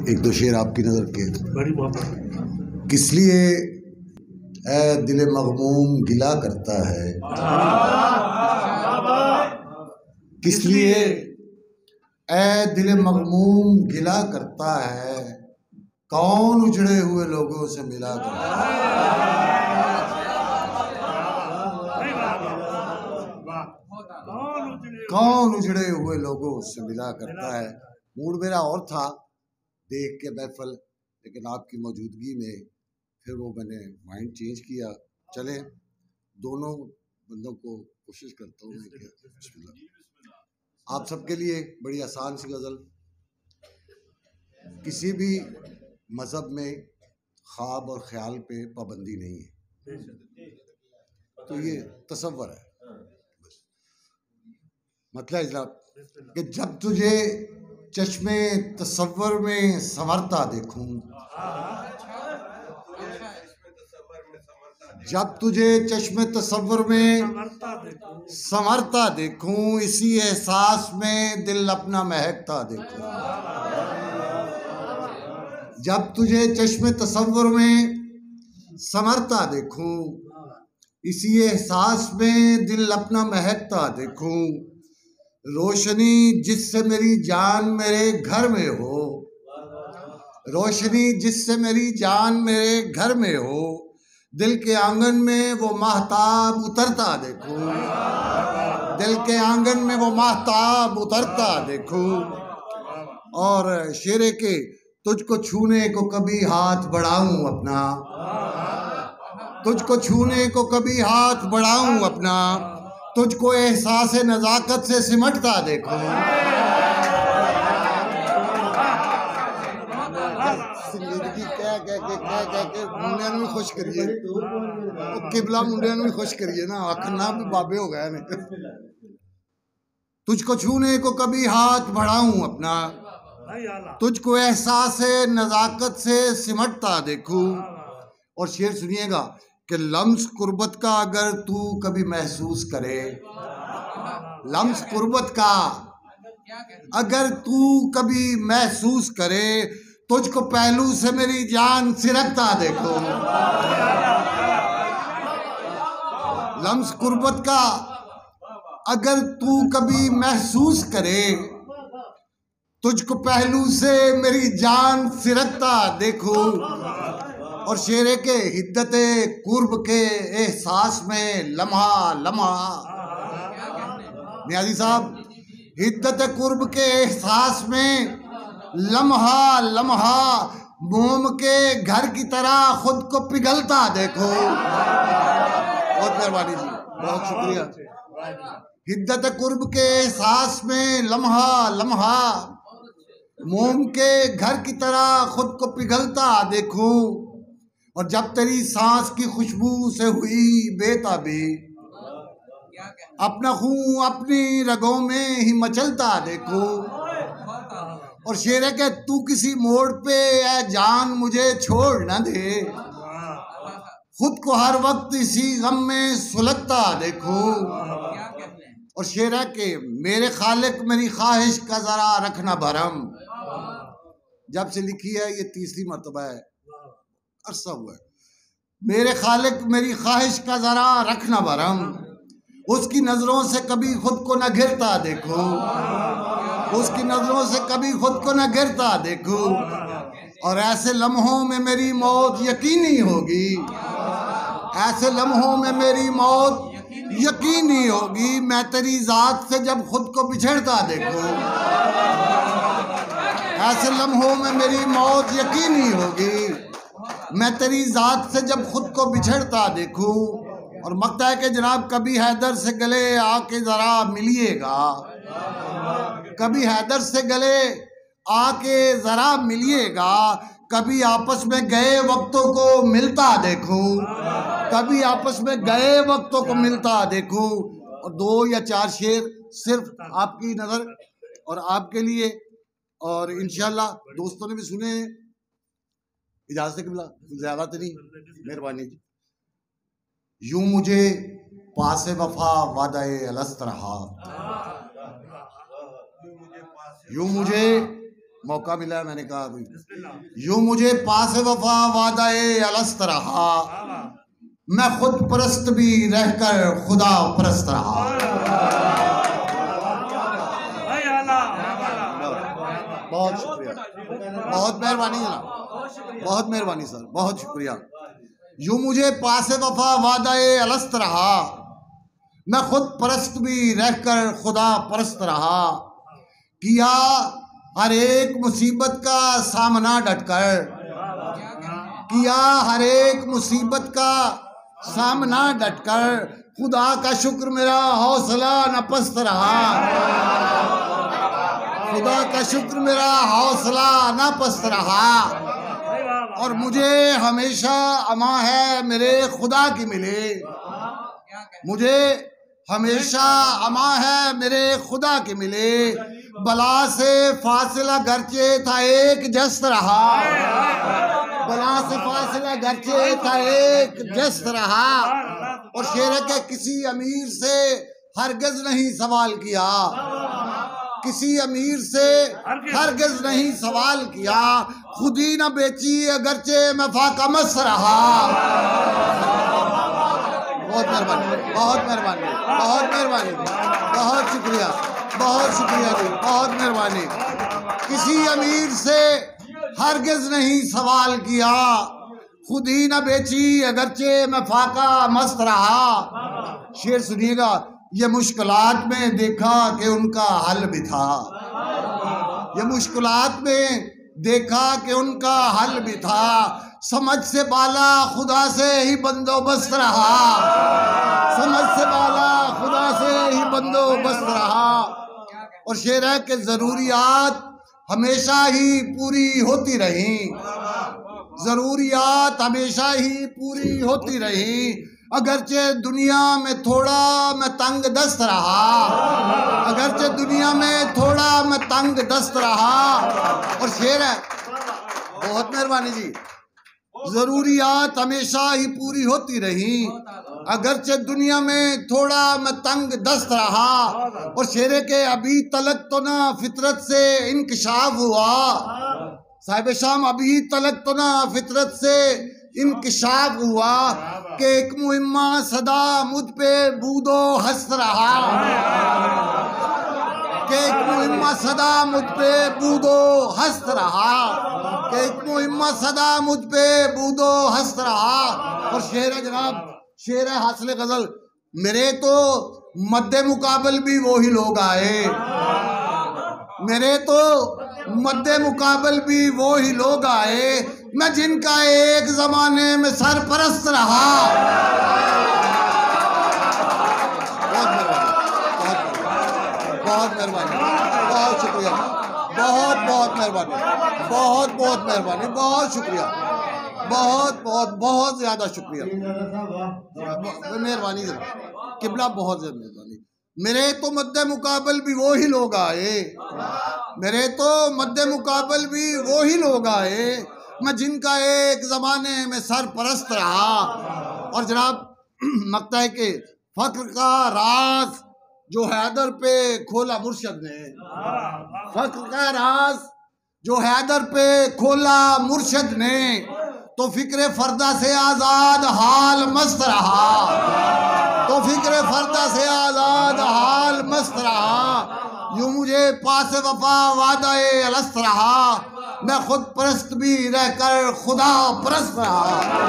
एक दो शेर आपकी नजर के। बड़ी मोहब्बत। किस लिए ऐ दिल मगमूम गिला करता है, किस लिए ऐ दिल मगमूम गिला करता है, कौन उजड़े हुए लोगों से मिला करता है। कौन उजड़े हुए लोगों से मिला करता है। मूड मेरा और था देख के महफल, लेकिन आपकी मौजूदगी में फिर वो मैंने माइंड चेंज किया। चले दोनों बंदों को कोशिश करता हूँ मैं कि आप सबके लिए बड़ी आसान सी गज़ल। किसी भी मज़हब में ख्वाब और ख्याल पे पाबंदी नहीं है, तो ये तसव्वुर है। मतलब जनाब कि जब तुझे चश्मे तसव्वुर में संवरता देखूं, जब तुझे चश्मे तसव्वुर में संवरता देखूं, इसी एहसास में दिल अपना महकता देखूं। जब तुझे चश्मे तसव्वुर में संवरता देखूं, इसी एहसास में दिल अपना महकता देखूं। रोशनी जिससे मेरी जान मेरे घर में हो, रोशनी जिससे मेरी जान मेरे घर में हो, दिल के आंगन में वो महताब उतरता देखूं, दिल के आंगन में वो महताब उतरता देखूं। और शेरे के तुझको छूने को कभी हाथ बढ़ाऊं अपना, तुझको छूने को कभी हाथ बढ़ाऊं अपना, तुझको एहसास नजाकत से सिमटता देखो। जिंदगी कह के मुंडिया भी खुश करिए, किबला मुंडिया भी खुश करिए ना, आखना भी बाबे हो गए ने। तुझको छूने को कभी हाथ बढ़ाऊं अपना, तुझको एहसास नजाकत से सिमटता देखूं। और शेर सुनिएगा कि लम्स कुर्बत का अगर तू कभी महसूस करे, लम्स कुर्बत का अगर तू कभी महसूस करे, तुझको पहलू से मेरी जान सिरकता देखो। लम्स कुर्बत का अगर तू कभी महसूस करे, तुझको पहलू से मेरी जान सिरकता देखो। और शेरे के हिद्दते कुर्ब के एहसास में लम्हा लम्हा, नियाज़ी साहब, हिद्दते कुर्ब के एहसास में लम्हा लम्हा, मोम के घर की तरह खुद को पिघलता देखो। बहुत मेहरबानी जी, बहुत शुक्रिया। हिद्दते कुर्ब के एहसास में लम्हा लम्हा, मोम के घर की तरह खुद को पिघलता देखो। और जब तेरी सांस की खुशबू से हुई बेताबी, अपना खून अपनी रगों में ही मचलता देखो। और शेर है कि तू किसी मोड़ पे ऐ जान मुझे छोड़ न दे, खुद को हर वक्त इसी गम में सुलगता देखो। और शेर है कि मेरे खालिक मेरी ख्वाहिश का जरा रखना भरम, जब से लिखी है ये तीसरी मर्तबा है, अरसा हुआ है। मेरे खालिक मेरी ख्वाहिश का जरा रखना भरम, उसकी नजरों से कभी खुद को न घिरता देखो, उसकी नजरों से कभी खुद को न घिरता देखो। और ऐसे लम्हों में मेरी मौत यकीनी होगी, ऐसे लम्हों में मेरी मौत यकीनी होगी, मैं तेरी जात से जब खुद को बिछड़ता देखो। ऐसे लम्हों में मेरी मौत यकीनी होगी, मैं तेरी जात से जब खुद को बिछड़ता देखूं। और मकता है कि जनाब कभी हैदर से गले आके जरा मिलिएगा, कभी हैदर से गले आके जरा मिलिएगा, कभी आपस में गए वक्तों को मिलता देखूं, कभी आपस में गए वक्तों को मिलता देखूं। और दो या चार शेर सिर्फ आपकी नजर और आपके लिए, और इंशाल्लाह दोस्तों ने भी सुने, इजाजत किबला, ज्यादा तो नहीं, मेहरबानी जी। यूं मुझे पासे वफा वादाए अलस्त रहा, यूं मुझे मौका मिला, मैंने कहा यूं मुझे पास वफा वादाए अलस्त रहा, मैं खुद परस्त भी रहकर खुदा परस्त रहा। बहुत शुक्रिया, बहुत मेहरबानी जनाब, बहुत मेहरबानी सर, बहुत शुक्रिया। यूं मुझे पास वफा वादाए अलस्त रहा, मैं खुद परस्त भी रहकर खुदा परस्त रहा। किया हर एक मुसीबत का सामना डटकर, किया हर एक मुसीबत का सामना डटकर, खुदा का शुक्र मेरा हौसला न पस्त रहा, खुदा का शुक्र मेरा हौसला न पस्त रहा। और मुझे हमेशा अमा है मेरे खुदा की मिले, मुझे हमेशा अमा है मेरे खुदा की मिले। बला से फासला गरचे था एक जस्त रहा, बला से फासला गरचे था एक जस्त रहा। और शेर के किसी अमीर से हरगिज नहीं सवाल किया, किसी अमीर से हरगिज नहीं सवाल किया। खुद ही न बेची अगरचे मैं फाका मस्त रहा। बहुत मेहरबानी, बहुत मेहरबानी, बहुत मेहरबानी, बहुत शुक्रिया, बहुत शुक्रिया जी, बहुत मेहरबानी। किसी अमीर से हरगिज नहीं सवाल किया, खुद ही न बेची अगरचे मैं फाका मस्त रहा। शेर सुनिएगा, ये मुश्किलात में देखा कि उनका हल भी था, ये मुश्किलात में देखा कि उनका हल भी था। समझ से बाला खुदा से ही बंदोबस्त रहा, समझ से बाला खुदा से ही बंदोबस्त रहा। और शेर है कि जरूरियात हमेशा ही पूरी होती रही, जरूरियात हमेशा ही पूरी होती रही। अगरचे दुनिया में थोड़ा मैं तंग दस्त रहा, अगरचे दुनिया में थोड़ा मैं तंग दस्त रहा। और शेर है, बहुत मेहरबानी जी, जरूरियात हमेशा ही पूरी होती रही, अगरचे दुनिया में थोड़ा मैं तंग दस्त रहा। और शेर के अभी तलक तो ना फितरत से इंकशाफ हुआ, साहिब शाम अभी तलक तो ना फितरत से इंकशाफ हुआ कि एक मुहिम्मा सदा मुझ पे बूदो हंस रहा, कि एक मुहिम्मा सदा मुझ पे बूदो हंस रहा, कि एक मुहिम्मा सदा मुझ पे बूदो हंस रहा। और शेर है जनाब, शेर है हासिल गजल, मेरे तो मद्दे मुकाबल भी वही लोग आए, मेरे तो मद्दे मुकाबल भी वो ही लोग आए, मैं जिनका एक जमाने में सरपरस्त रहा। बहुत मेहरबानी, बहुत शुक्रिया, बहुत बहुत मेहरबानी, बहुत बहुत मेहरबानी, बहुत शुक्रिया, बहुत बहुत बहुत ज्यादा शुक्रिया, मेहरबानी जनाब किबला, बहुत ज्यादा मेहरबानी। मेरे तो मद्दे मुकाबल भी वो ही लोग आए, मेरे तो मद्दे मुकाबल भी वो ही लोग आए, मैं जिनका एक जमाने में सरपरस्त रहा। और जनाब मकता है कि फक्र का राज जो हैदर पे खोला मुर्शद ने, फक्र का राज जो हैदर पे खोला मुर्शद ने, तो फिक्रे फरदा से आजाद हाल मस्त रहा, तो फिक्रे फरदा से आजाद हाल मस्त रहा। यूं मुझे पास वफा वादाए अलस्त रहा, मैं खुद परस्त भी रहकर खुदा परस्त रहा।